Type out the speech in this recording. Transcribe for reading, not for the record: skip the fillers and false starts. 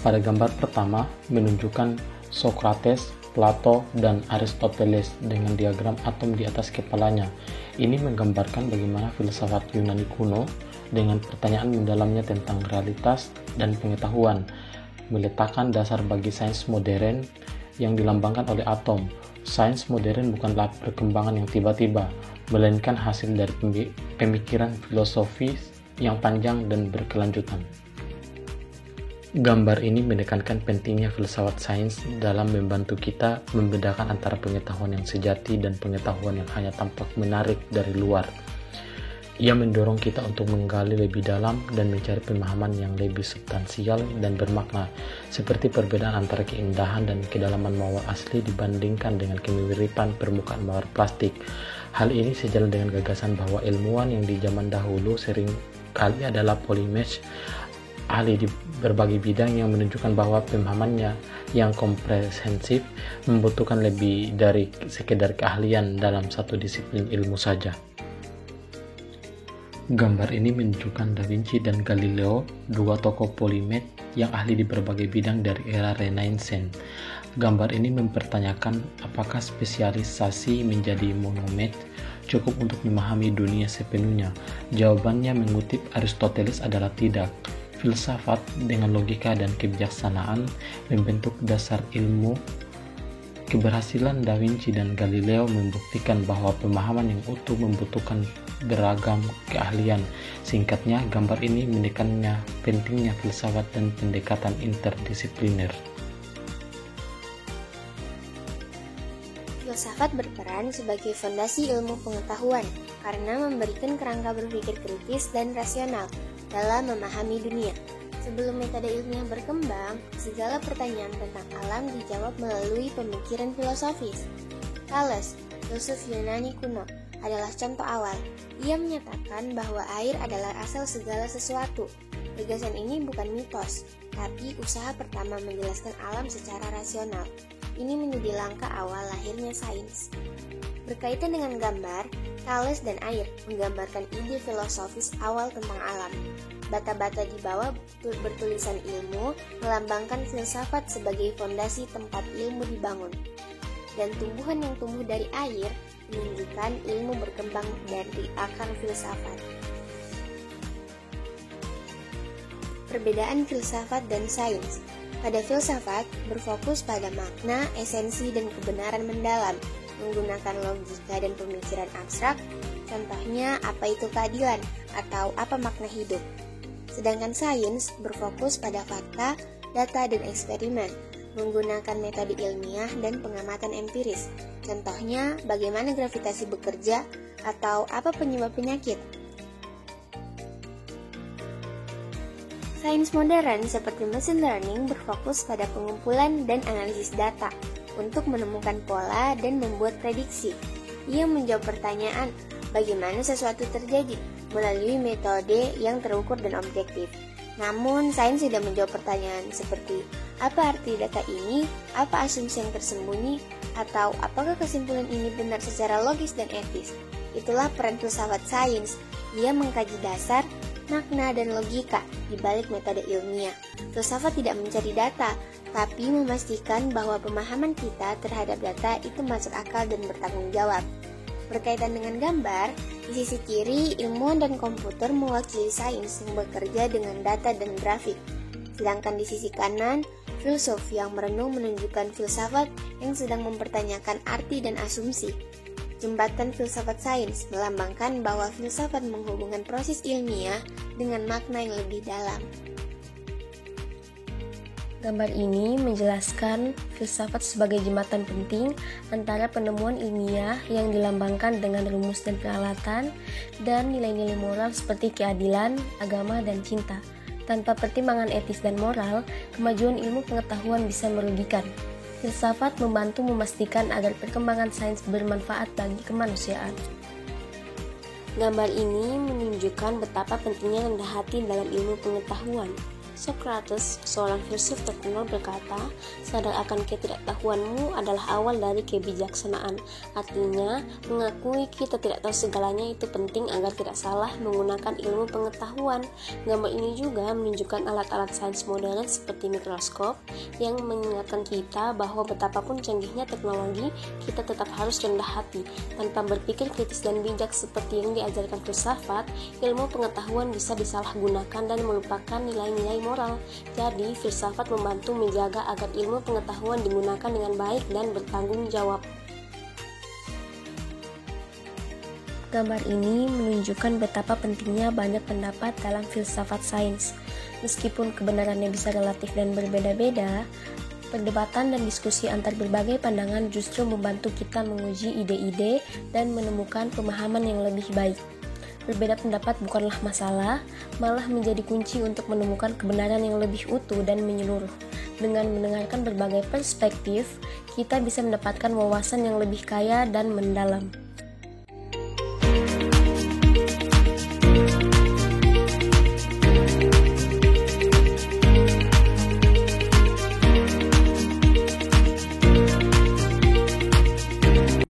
Pada gambar pertama menunjukkan Socrates, Plato, dan Aristoteles dengan diagram atom di atas kepalanya. Ini menggambarkan bagaimana filsafat Yunani kuno dengan pertanyaan mendalamnya tentang realitas dan pengetahuan meletakkan dasar bagi sains modern yang dilambangkan oleh atom. Sains modern bukanlah perkembangan yang tiba-tiba, melainkan hasil dari pemikiran filosofis yang panjang dan berkelanjutan. Gambar ini menekankan pentingnya filsafat sains dalam membantu kita membedakan antara pengetahuan yang sejati dan pengetahuan yang hanya tampak menarik dari luar. Ia mendorong kita untuk menggali lebih dalam dan mencari pemahaman yang lebih substansial dan bermakna, seperti perbedaan antara keindahan dan kedalaman mawar asli dibandingkan dengan kemiripan permukaan mawar plastik. Hal ini sejalan dengan gagasan bahwa ilmuwan yang di zaman dahulu sering kali adalah polymath, ahli di berbagai bidang, yang menunjukkan bahwa pemahamannya yang komprehensif membutuhkan lebih dari sekedar keahlian dalam satu disiplin ilmu saja. Gambar ini menunjukkan Da Vinci dan Galileo, dua tokoh polymath yang ahli di berbagai bidang dari era Renaissance. Gambar ini mempertanyakan apakah spesialisasi menjadi monomath cukup untuk memahami dunia sepenuhnya. Jawabannya mengutip Aristoteles adalah tidak. Filsafat dengan logika dan kebijaksanaan membentuk dasar ilmu. Keberhasilan Da Vinci dan Galileo membuktikan bahwa pemahaman yang utuh membutuhkan beragam keahlian. Singkatnya, gambar ini menekannya pentingnya filsafat dan pendekatan interdisipliner. Filsafat berperan sebagai fondasi ilmu pengetahuan karena memberikan kerangka berpikir kritis dan rasional dalam memahami dunia. Sebelum metode ilmiah berkembang, segala pertanyaan tentang alam dijawab melalui pemikiran filosofis. Thales, filsuf Yunani kuno, adalah contoh awal. Ia menyatakan bahwa air adalah asal segala sesuatu. Gagasan ini bukan mitos, tapi usaha pertama menjelaskan alam secara rasional. Ini menjadi langkah awal lahirnya sains. Berkaitan dengan gambar, Thales dan air menggambarkan ide filosofis awal tentang alam. Bata-bata di bawah bertulisan ilmu melambangkan filsafat sebagai fondasi tempat ilmu dibangun. Dan tumbuhan yang tumbuh dari air menunjukkan ilmu berkembang dari akar filsafat. Perbedaan filsafat dan sains. Pada filsafat, berfokus pada makna, esensi, dan kebenaran mendalam, menggunakan logika dan pemikiran abstrak, contohnya apa itu keadilan atau apa makna hidup. Sedangkan sains berfokus pada fakta, data, dan eksperimen, menggunakan metode ilmiah dan pengamatan empiris, contohnya bagaimana gravitasi bekerja atau apa penyebab penyakit. Sains modern seperti machine learning berfokus pada pengumpulan dan analisis data untuk menemukan pola dan membuat prediksi. Ia menjawab pertanyaan bagaimana sesuatu terjadi melalui metode yang terukur dan objektif. Namun, sains tidak menjawab pertanyaan seperti apa arti data ini, apa asumsi yang tersembunyi, atau apakah kesimpulan ini benar secara logis dan etis. Itulah peran filsafat sains. Ia mengkaji dasar, makna, dan logika di balik metode ilmiah. Filsafat tidak mencari data, tapi memastikan bahwa pemahaman kita terhadap data itu masuk akal dan bertanggung jawab. Berkaitan dengan gambar, di sisi kiri, ilmuwan dan komputer mewakili sains yang bekerja dengan data dan grafik. Sedangkan di sisi kanan, filsuf yang merenung menunjukkan filsafat yang sedang mempertanyakan arti dan asumsi. Jembatan filsafat sains melambangkan bahwa filsafat menghubungkan proses ilmiah dengan makna yang lebih dalam. Gambar ini menjelaskan filsafat sebagai jembatan penting antara penemuan ilmiah yang dilambangkan dengan rumus dan peralatan dan nilai-nilai moral seperti keadilan, agama, dan cinta. Tanpa pertimbangan etis dan moral, kemajuan ilmu pengetahuan bisa merugikan. Filsafat membantu memastikan agar perkembangan sains bermanfaat bagi kemanusiaan. Gambar ini menunjukkan betapa pentingnya rendah hati dalam ilmu pengetahuan. Socrates, seorang filsuf terkenal, berkata, "Sadar akan ketidaktahuanmu adalah awal dari kebijaksanaan." Artinya, mengakui kita tidak tahu segalanya itu penting agar tidak salah menggunakan ilmu pengetahuan. Gambar ini juga menunjukkan alat-alat sains modern seperti mikroskop yang mengingatkan kita bahwa betapapun canggihnya teknologi, kita tetap harus rendah hati. Tanpa berpikir kritis dan bijak seperti yang diajarkan filsafat, ilmu pengetahuan bisa disalahgunakan dan melupakan nilai-nilai moral. Jadi, filsafat membantu menjaga agar ilmu pengetahuan digunakan dengan baik dan bertanggung jawab. Gambar ini menunjukkan betapa pentingnya banyak pendapat dalam filsafat sains. Meskipun kebenarannya bisa relatif dan berbeda-beda, perdebatan dan diskusi antar berbagai pandangan justru membantu kita menguji ide-ide dan menemukan pemahaman yang lebih baik. Berbeda pendapat bukanlah masalah, malah menjadi kunci untuk menemukan kebenaran yang lebih utuh dan menyeluruh. Dengan mendengarkan berbagai perspektif, kita bisa mendapatkan wawasan yang lebih kaya dan mendalam.